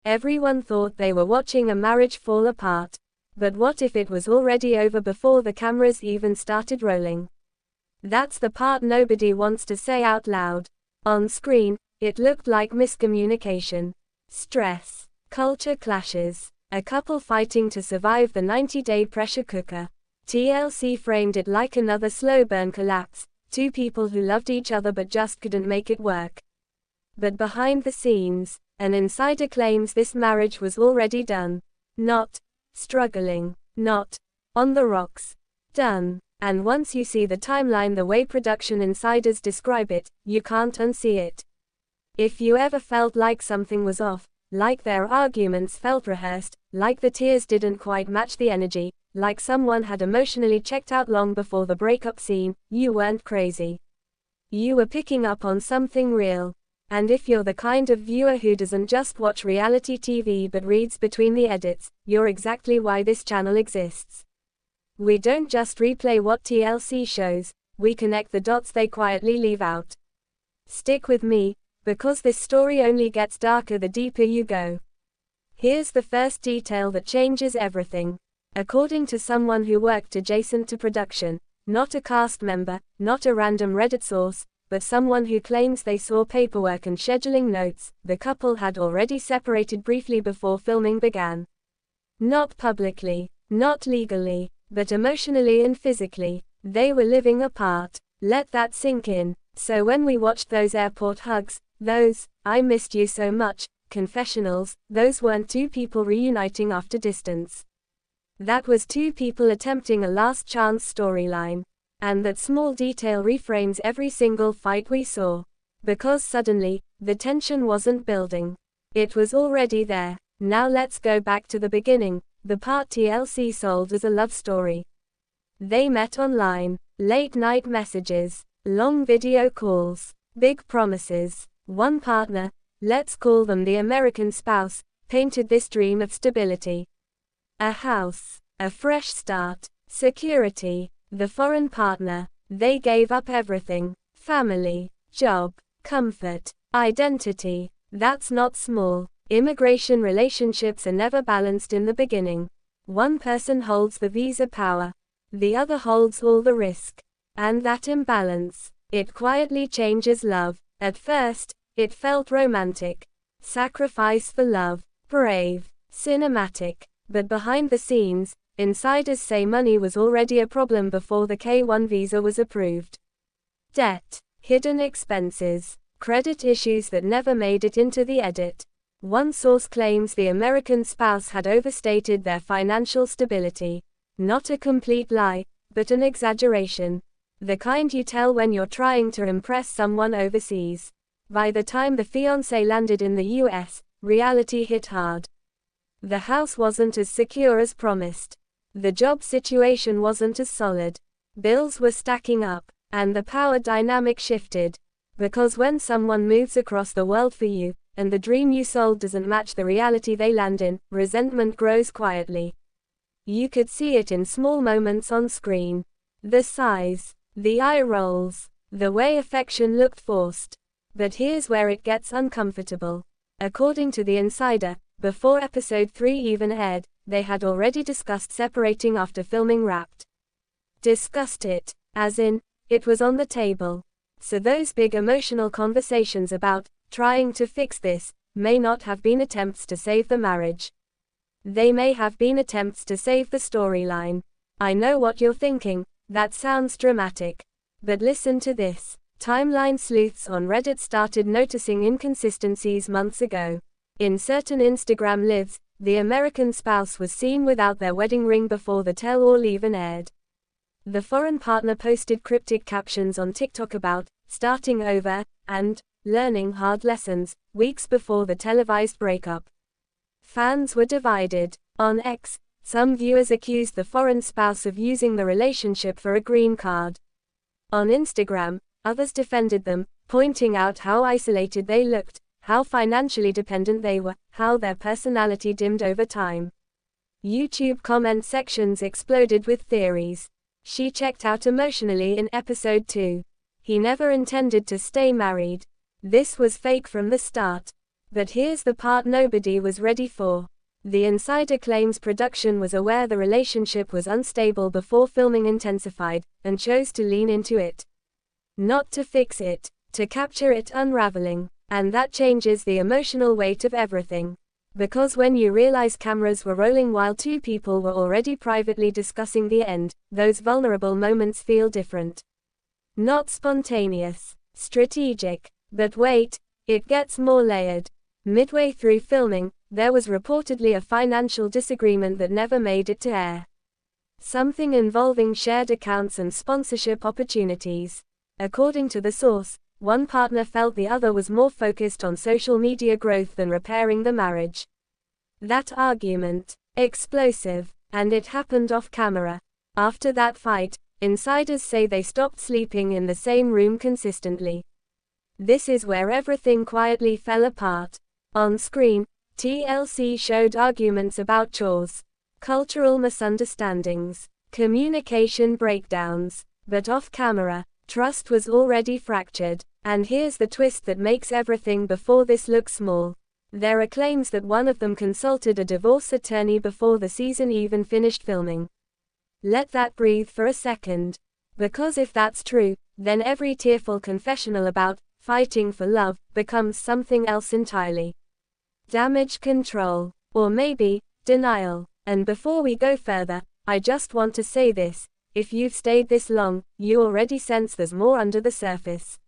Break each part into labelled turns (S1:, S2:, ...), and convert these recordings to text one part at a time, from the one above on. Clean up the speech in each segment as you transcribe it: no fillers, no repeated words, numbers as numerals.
S1: Everyone thought they were watching a marriage fall apart. But what if it was already over before the cameras even started rolling? That's the part nobody wants to say out loud. On screen, it looked like miscommunication, stress, culture clashes, a couple fighting to survive the 90-day pressure cooker. TLC framed it like another slow burn collapse, two people who loved each other but just couldn't make it work. But behind the scenes, an insider claims this marriage was already done. Not struggling, not on the rocks. Done. And once you see the timeline the way production insiders describe it, you can't unsee it. If you ever felt like something was off, like their arguments felt rehearsed, like the tears didn't quite match the energy, like someone had emotionally checked out long before the breakup scene, you weren't crazy. You were picking up on something real. And if you're the kind of viewer who doesn't just watch reality TV but reads between the edits, you're exactly why this channel exists. We don't just replay what TLC shows, we connect the dots they quietly leave out. Stick with me, because this story only gets darker the deeper you go. Here's the first detail that changes everything. According to someone who worked adjacent to production, not a cast member, not a random Reddit source, but someone who claims they saw paperwork and scheduling notes, the couple had already separated briefly before filming began. Not publicly, not legally, but emotionally and physically, they were living apart. Let that sink in. So when we watched those airport hugs, those, "I missed you so much," confessionals, those weren't two people reuniting after distance. That was two people attempting a last chance storyline. And that small detail reframes every single fight we saw. Because suddenly, the tension wasn't building. It was already there. Now let's go back to the beginning, the part TLC sold as a love story. They met online, late night messages, long video calls, big promises. One partner, let's call them the American spouse, painted this dream of stability. A house, a fresh start, security. The foreign partner, they gave up everything. Family, job, comfort, identity. That's not small. Immigration relationships are never balanced in the beginning. One person holds the visa power. The other holds all the risk. And that imbalance, it quietly changes love. At first, it felt romantic. Sacrifice for love. Brave. Cinematic. But behind the scenes, insiders say money was already a problem before the K-1 visa was approved. Debt, hidden expenses, credit issues that never made it into the edit. One source claims the American spouse had overstated their financial stability. Not a complete lie, but an exaggeration. The kind you tell when you're trying to impress someone overseas. By the time the fiancé landed in the US, reality hit hard. The house wasn't as secure as promised. The job situation wasn't as solid. Bills were stacking up, and the power dynamic shifted. Because when someone moves across the world for you, and the dream you sold doesn't match the reality they land in, resentment grows quietly. You could see it in small moments on screen. The sighs, the eye rolls, the way affection looked forced. But here's where it gets uncomfortable. According to the insider, before episode 3 even aired, they had already discussed separating after filming Wrapped. Discussed it, as in, it was on the table. So those big emotional conversations about trying to fix this may not have been attempts to save the marriage. They may have been attempts to save the storyline. I know what you're thinking, that sounds dramatic. But listen to this. Timeline sleuths on Reddit started noticing inconsistencies months ago. In certain Instagram lives, the American spouse was seen without their wedding ring before the tell-all even aired. The foreign partner posted cryptic captions on TikTok about starting over and learning hard lessons weeks before the televised breakup. Fans were divided. On X, some viewers accused the foreign spouse of using the relationship for a green card. On Instagram, others defended them, pointing out how isolated they looked, how financially dependent they were, how their personality dimmed over time. YouTube comment sections exploded with theories. She checked out emotionally in episode 2. He never intended to stay married. This was fake from the start. But here's the part nobody was ready for. The insider claims production was aware the relationship was unstable before filming intensified, and chose to lean into it. Not to fix it, to capture it unraveling. And that changes the emotional weight of everything. Because when you realize cameras were rolling while two people were already privately discussing the end, those vulnerable moments feel different. Not spontaneous, strategic. But wait, it gets more layered. Midway through filming, there was reportedly a financial disagreement that never made it to air. Something involving shared accounts and sponsorship opportunities. According to the source, one partner felt the other was more focused on social media growth than repairing the marriage. That argument, explosive, and it happened off camera. After that fight, insiders say they stopped sleeping in the same room consistently. This is where everything quietly fell apart. On screen, TLC showed arguments about chores, cultural misunderstandings, communication breakdowns, but off camera, trust was already fractured. And here's the twist that makes everything before this look small. There are claims that one of them consulted a divorce attorney before the season even finished filming. Let that breathe for a second. Because if that's true, then every tearful confessional about fighting for love becomes something else entirely. Damage control. Or maybe, denial. And before we go further, I just want to say this. If you've stayed this long, you already sense there's more under the surface.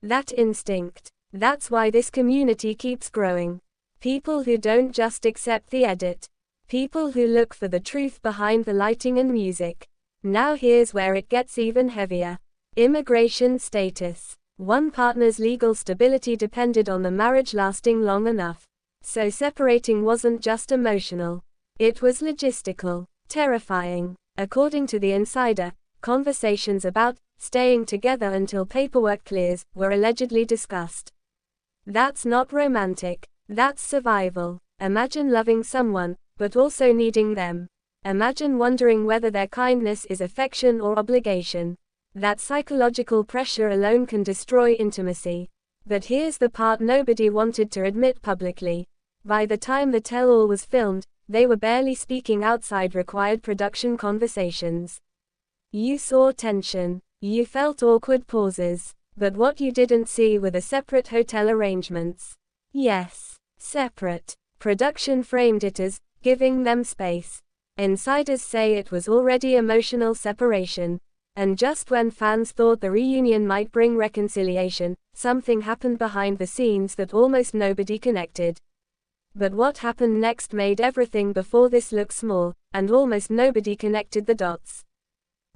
S1: That instinct. That's why this community keeps growing. People who don't just accept the edit. People who look for the truth behind the lighting and music. Now here's where it gets even heavier. Immigration status. One partner's legal stability depended on the marriage lasting long enough. So separating wasn't just emotional. It was logistical. Terrifying. According to the insider, conversations about staying together until paperwork clears were allegedly discussed. That's not romantic. That's survival. Imagine loving someone, but also needing them. Imagine wondering whether their kindness is affection or obligation. That psychological pressure alone can destroy intimacy. But here's the part nobody wanted to admit publicly. By the time the tell-all was filmed, they were barely speaking outside required production conversations. You saw tension. You felt awkward pauses. But what you didn't see were the separate hotel arrangements. Yes, separate. Production framed it as giving them space. Insiders say it was already emotional separation. And just when fans thought the reunion might bring reconciliation, something happened behind the scenes that almost nobody connected. But what happened next made everything before this look small, and almost nobody connected the dots.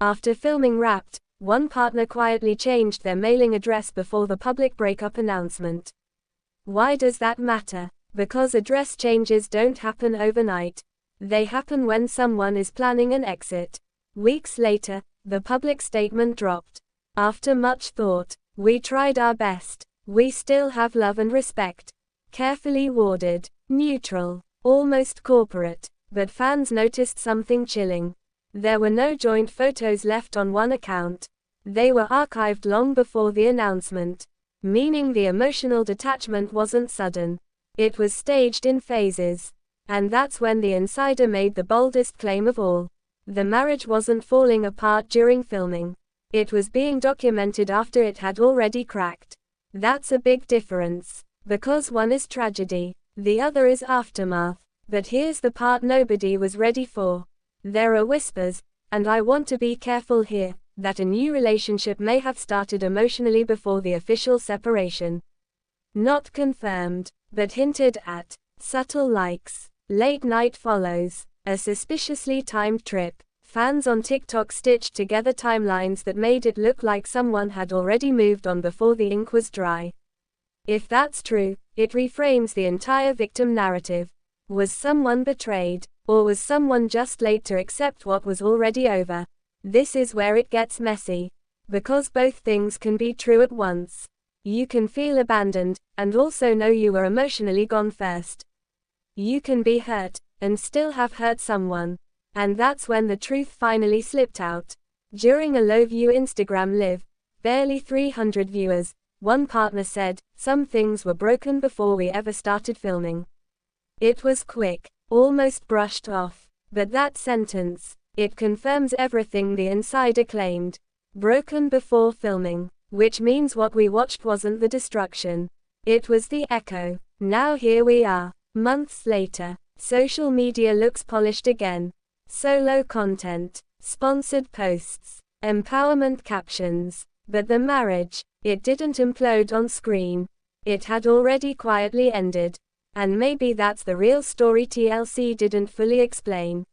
S1: After filming wrapped, one partner quietly changed their mailing address before the public breakup announcement. Why does that matter? Because address changes don't happen overnight. They happen when someone is planning an exit. Weeks later, the public statement dropped. After much thought, we tried our best. We still have love and respect. Carefully worded, neutral, almost corporate. But fans noticed something chilling. There were no joint photos left on one account. They were archived long before the announcement. Meaning the emotional detachment wasn't sudden. It was staged in phases. And that's when the insider made the boldest claim of all. The marriage wasn't falling apart during filming. It was being documented after it had already cracked. That's a big difference. Because one is tragedy, the other is aftermath. But here's the part nobody was ready for. There are whispers, and I want to be careful here, that a new relationship may have started emotionally before the official separation. Not confirmed, but hinted at. Subtle likes. Late night follows. A suspiciously timed trip. Fans on TikTok stitched together timelines that made it look like someone had already moved on before the ink was dry. If that's true, it reframes the entire victim narrative. Was someone betrayed? Or was someone just late to accept what was already over? This is where it gets messy. Because both things can be true at once. You can feel abandoned, and also know you were emotionally gone first. You can be hurt, and still have hurt someone. And that's when the truth finally slipped out. During a low-view Instagram live, barely 300 viewers, One partner said, "Some things were broken before we ever started filming." It was quick, almost brushed off. But that sentence, it confirms everything the insider claimed. Broken before filming. Which means what we watched wasn't the destruction. It was the echo. Now here we are, months later. Social media looks polished again. Solo content, sponsored posts, empowerment captions. But the marriage, it didn't implode on screen. It had already quietly ended. And maybe that's the real story TLC didn't fully explain.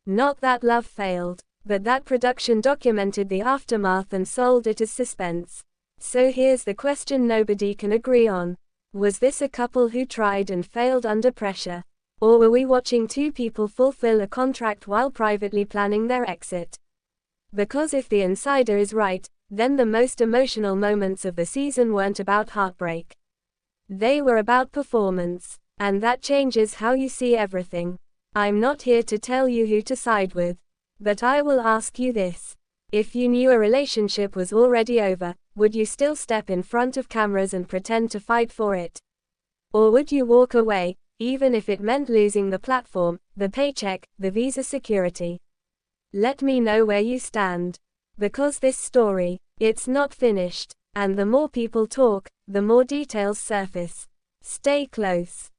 S1: Not that love failed, but that production documented the aftermath and sold it as suspense. So here's the question nobody can agree on. Was this a couple who tried and failed under pressure? Or were we watching two people fulfill a contract while privately planning their exit? Because if the insider is right, then the most emotional moments of the season weren't about heartbreak. They were about performance. And that changes how you see everything. I'm not here to tell you who to side with. But I will ask you this. If you knew a relationship was already over, would you still step in front of cameras and pretend to fight for it? Or would you walk away, even if it meant losing the platform, the paycheck, the visa security? Let me know where you stand. Because this story, it's not finished. And the more people talk, the more details surface. Stay close.